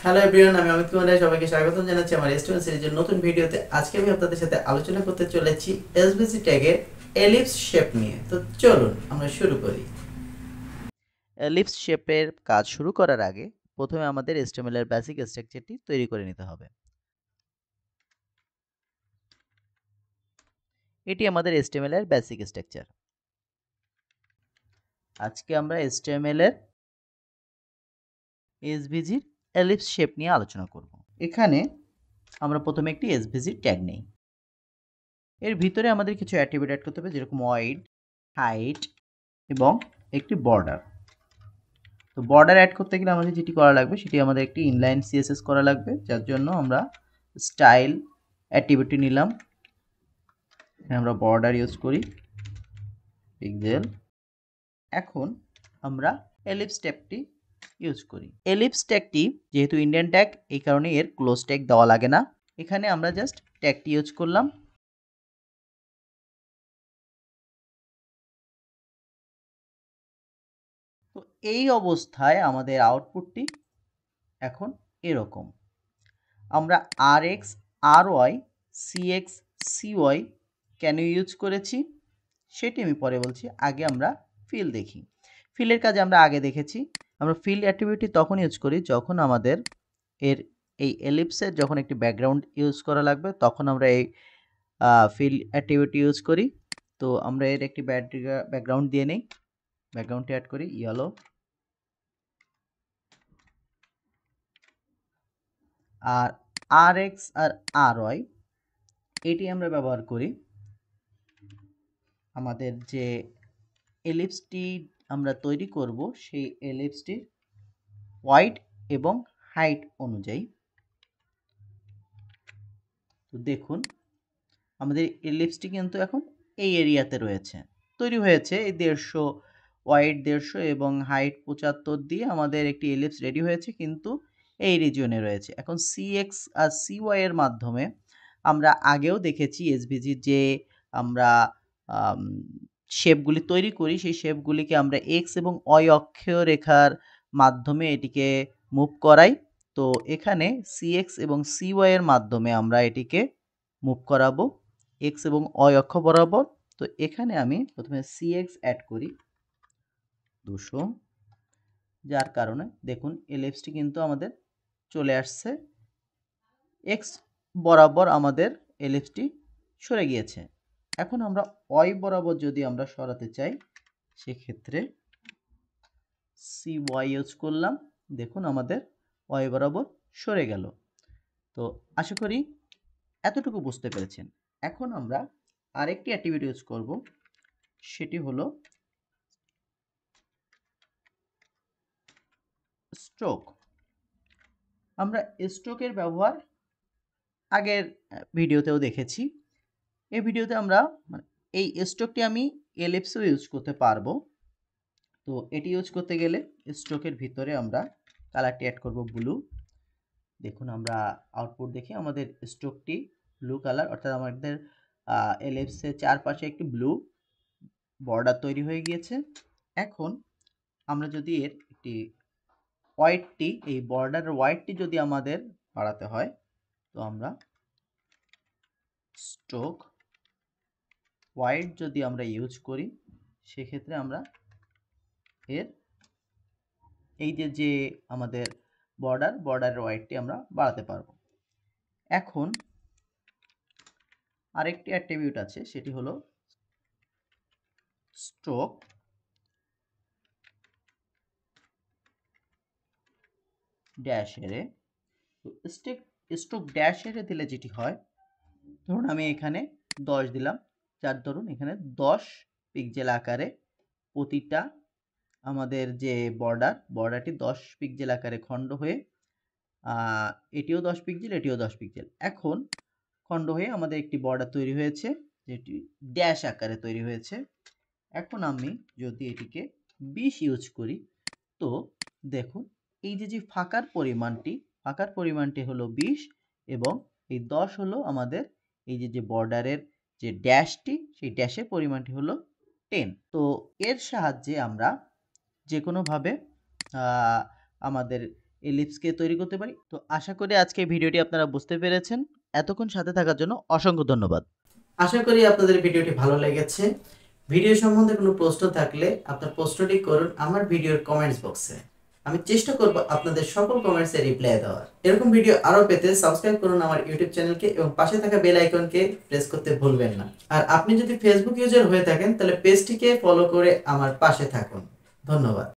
Hello everyone, আমি অমিত কুমার রায়। সবাইকে স্বাগতম জানাচ্ছি আমার এসটিএল সিরিজের নতুন ভিডিওতে। আজকে আমি আপনাদের সাথে আলোচনা করতে চলেছি এসভিজি ট্যাগের এলিপস শেপ নিয়ে। তো চলুন আমরা শুরু করি। এলিপস শেপের কাজ শুরু করার আগে প্রথমে আমাদের HTML এর বেসিক স্ট্রাকচারটি তৈরি করে নিতে হবে। এটি আমাদের HTML এর বেসিক স্ট্রাকচার। আজকে আমরা HTML এর এসভিজির এলিপস শেপ নিয়ে আলোচনা করব। এখানে আমরা প্রথমে একটি এসভিজি ট্যাগ নেই। এর ভিতরে আমাদের কিছু অ্যাট্রিবিউট অ্যাড করতে হবে, যেরকম ওয়াইড, হাইট এবং একটি বর্ডার। তো বর্ডার অ্যাড করতে গেলে আমাদের যেটি করা লাগবে সেটি আমাদের একটি ইনলাইন সিএসএস করা লাগবে, যার জন্য আমরা স্টাইল অ্যাট্রিবিউটটি নিলাম। আমরা বর্ডার ইউজ করি পিক্সেল। এখন আমরা এলিপস ট্যাগটি ইউজ করি। এলিপস ট্যাগটি যেহেতু ইন্ডিয়ান ট্যাগ, এই কারণে এর ক্লোজ ট্যাগ দেওয়া লাগে না। এখানে আমরা জাস্ট ট্যাগটি ইউজ করলাম। তো এই অবস্থায় আমাদের আউটপুটটি এখন এরকম। আমরা r x, r y, c x, c y কেন ইউজ করেছি সেটি আমি পরে বলছি। আগে আমরা ফিল দেখি। ফিলের কাজে আমরা আগে দেখেছি। আমরা ফিল অ্যাট্রিবিউটটি তখন ইউজ করি যখন আমাদের এর এই এলিপসের যখন একটি ব্যাকগ্রাউন্ড ইউজ করা লাগবে, তখন আমরা এই ফিল অ্যাট্রিবিউটটি ইউজ করি। তো আমরা এর একটি ব্যাকগ্রাউন্ড দিয়ে নেই। ব্যাকগ্রাউন্ডটি অ্যাড করি ইয়েলো। আর আর এক্স আর আর ওয়াই এটি আমরা ব্যবহার করি আমাদের যে এলিপসটি আমরা তৈরি করব সেই এলিপসটির ওয়াইড এবং হাইট অনুযায়ী। তো দেখুন আমাদের এলিপসটি কিন্তু এখন এই এরিয়াতে রয়েছে, তৈরি হয়েছে। এই 150 ওয়াইড 150 এবং হাইট 75 দিয়ে আমাদের একটি এলিপস রেডি হয়েছে, কিন্তু এই রিজিয়নে রয়েছে। এখন সি এক্স আর সি ওয়াই এর মাধ্যমে আমরা আগেও দেখেছি এসভিজির যে আমরা শেপগুলি তৈরি করি, সেই শেপগুলিকে আমরা এক্স এবং ওয়াই অক্ষরেখার মাধ্যমে এটিকে মুভ করাই। তো এখানে সি এক্স এবং সি ওয়াই এর মাধ্যমে আমরা এটিকে মুভ করাবো এক্স এবং ওয়াই অক্ষ বরাবর। তো এখানে আমি প্রথমে সি এক্স অ্যাড করি 200, যার কারণে দেখুন এলিপসটি কিন্তু আমাদের চলে আসছে। এক্স বরাবর আমাদের এলিপসটি সরে গিয়েছে। এখন আমরা ওয়াই বরাবর যদি আমরা সরাতে চাই, সেক্ষেত্রে সি ওয়াই ইউজ করলাম। দেখুন আমাদের ওয়াই বরাবর সরে গেল। তো আশা করি এতটুকু বুঝতে পেরেছেন। এখন আমরা আরেকটি অ্যাক্টিভিটি ইউজ করব, সেটি হলো স্ট্রোক। আমরা স্ট্রোকের ব্যবহার আগের ভিডিওতেও দেখেছি। এই ভিডিওতে আমরা এই স্ট্রোকটি আমি এলিপসেও ইউজ করতে পারবো। তো এটি ইউজ করতে গেলে স্ট্রোকের ভিতরে আমরা কালারটি অ্যাড করব ব্লু। দেখুন আমরা আউটপুট দেখি আমাদের স্ট্রোকটি ব্লু কালার, অর্থাৎ আমাদের এলিপসের চারপাশে একটি ব্লু বর্ডার তৈরি হয়ে গিয়েছে। এখন আমরা যদি এর একটি হোয়াইটটি, এই বর্ডারের হোয়াইটটি যদি আমাদের বাড়াতে হয়, তো আমরা স্ট্রোক হোয়াইট যদি আমরা ইউজ করি, সেক্ষেত্রে আমরা এর এই যে আমাদের বর্ডারের হোয়াইটটি আমরা বাড়াতে পারবো। এখন আরেকটি অ্যাট্রিবিউট আছে, সেটি হলো স্ট্রোক ড্যাশ এরে। তো স্ট্রোক ড্যাশ এরে দিলে যেটি হয়, ধরুন আমি এখানে 10 দিলাম, যার ধরুন এখানে 10 পিক্সেল আকারে প্রতিটা আমাদের যে বর্ডারটি 10 পিক্সেল আকারে খণ্ড হয়ে, এটিও 10 পিক্সেল, এটিও 10 পিক্সেল, এখন খণ্ড হয়ে আমাদের একটি বর্ডার তৈরি হয়েছে, যেটি ড্যাশ আকারে তৈরি হয়েছে। এখন আমি যদি এটিকে 20 ইউজ করি, তো দেখুন এই যে ফাঁকার পরিমাণটি হলো 20 এবং এই 10 হলো আমাদের এই যে বর্ডারের যে ড্যাশটি, সেই ড্যাশের পরিমাণটি হলো 10। তো এর সাহায্যে আমরা যে কোনোভাবে আমাদের এলিপসকে তৈরি করতে পারি। তো আশা করি আজকে ভিডিওটি আপনারা বুঝতে পেরেছেন। এতক্ষণ সাথে থাকার জন্য অসংখ্য ধন্যবাদ। আশা করি আপনাদের ভিডিওটি ভালো লেগেছে। ভিডিও সম্বন্ধে কোনো প্রশ্ন থাকলে আপনার প্রশ্নটি করুন আমার ভিডিওর কমেন্টস বক্সে। আমি চেষ্টা করব আপনাদের সকল কমেন্টসে রিপ্লাই দেওয়ার। এরকম ভিডিও আরও পেতে সাবস্ক্রাইব করুন আমার ইউটিউব চ্যানেলকে এবং পাশে থাকা বেল আইকনকে প্রেস করতে ভুলবেন না। আর আপনি যদি ফেসবুক ইউজার হয়ে থাকেন তাহলে পেজটিকে ফলো করে আমার পাশে থাকুন। ধন্যবাদ।